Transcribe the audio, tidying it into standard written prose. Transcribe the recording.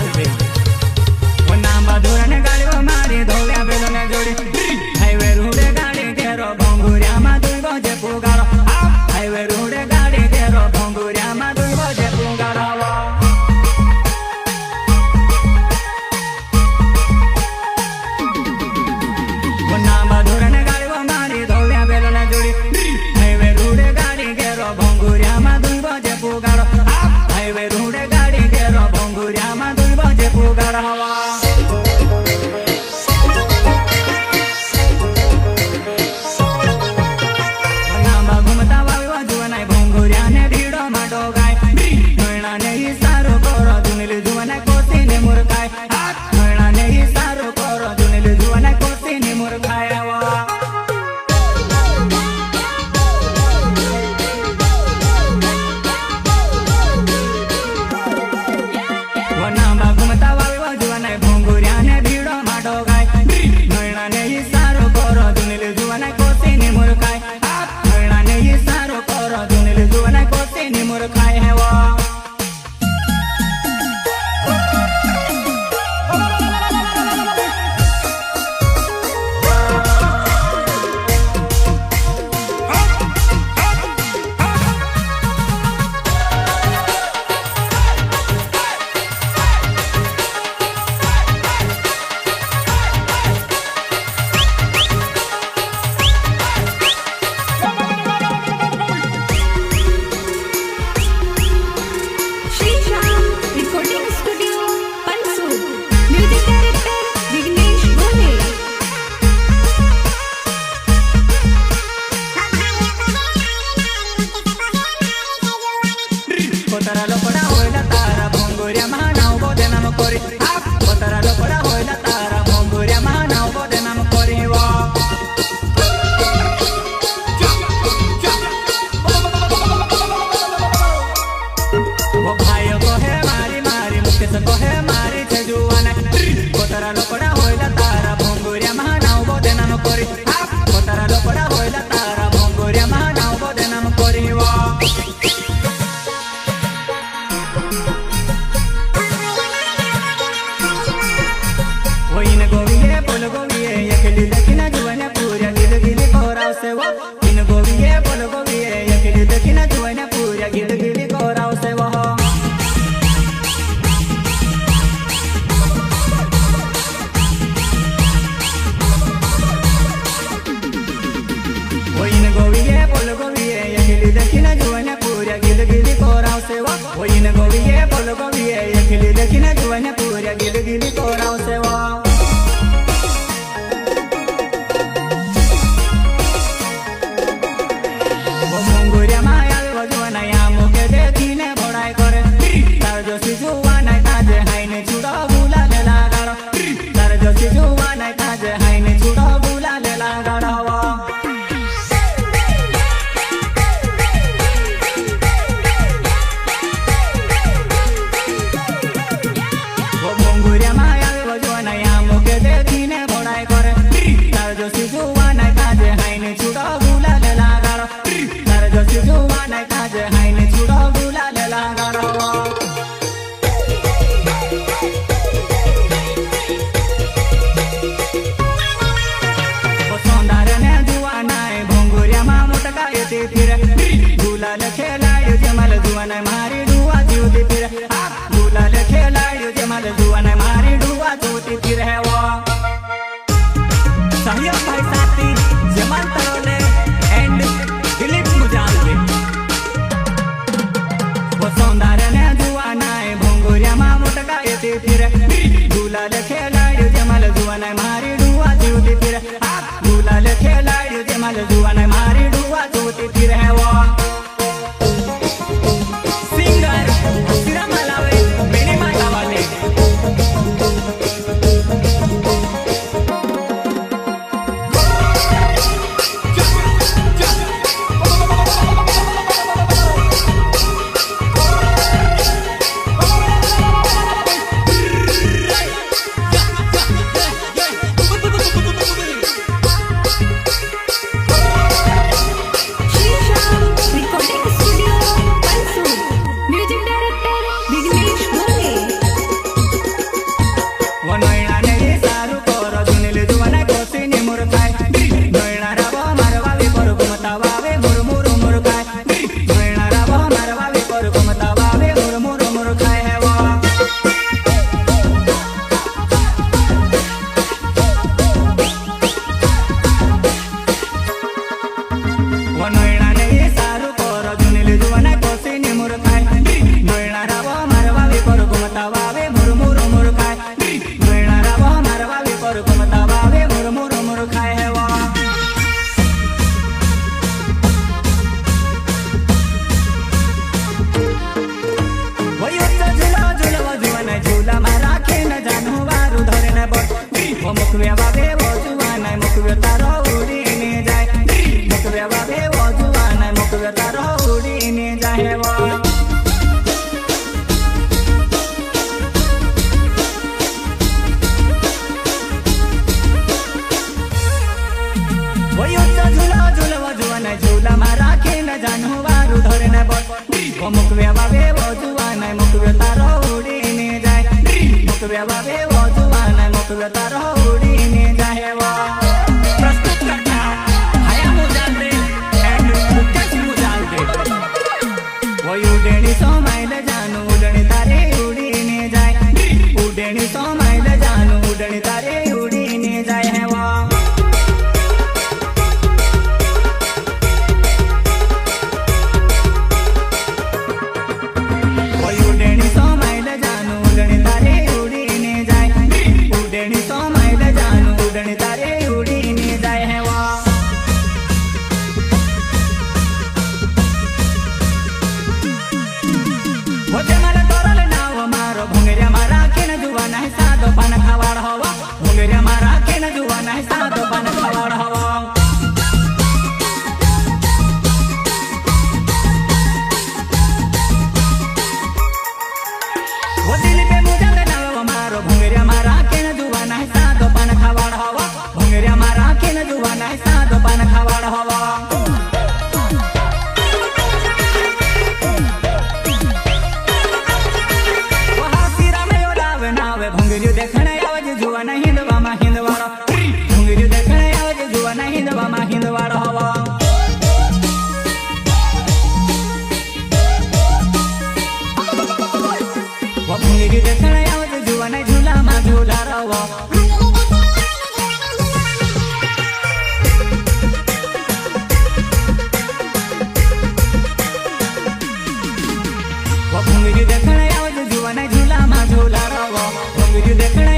मुजालवे नामा धोरण गाड़ियों मारी धोव्या बेलो ने जोड़ी हाईवे रूडे गाड़ी केरो भंगुरिया मा दुई बजे पुगारो हाईवे रूडे गाड़ी केरो भंगुरिया मा दुई बजे पुगारो नामा धोरण गाड़ियों मारी धोव्या बेलो ने जोड़ी हाईवे रूडे गाड़ी केरो भंगुरिया मा दुई बजे पुगारो हाईवे रूडे गाड़ी केरो भंगुरिया मा दुई बजे पुगारो मुखवे बाबे वो जुवान मुखवे तारो उड़ीने जाए मुखवे बाबे वो जुवान मुखवे तारो उड़ीने जाए वो झूला झूलवा जुवान झूला मारा के न जानू वारू धरे न बोल वो मुखवे बाबे वो जुवान मुखवे तारो उड़ीने जाए मुखवे बाबे वो जुवान मुखवे तारो उड़ीने जाए वो प्रस्तुत करता हाया मुजालते एंड मुकेश मुजालते वो उड़ेनी सोमाइल जानू उड़नी तारे उड़ीने जाए उड़ेनी सोमाइल जानू उड़नी तारे उड़ीने जाए है वो देखने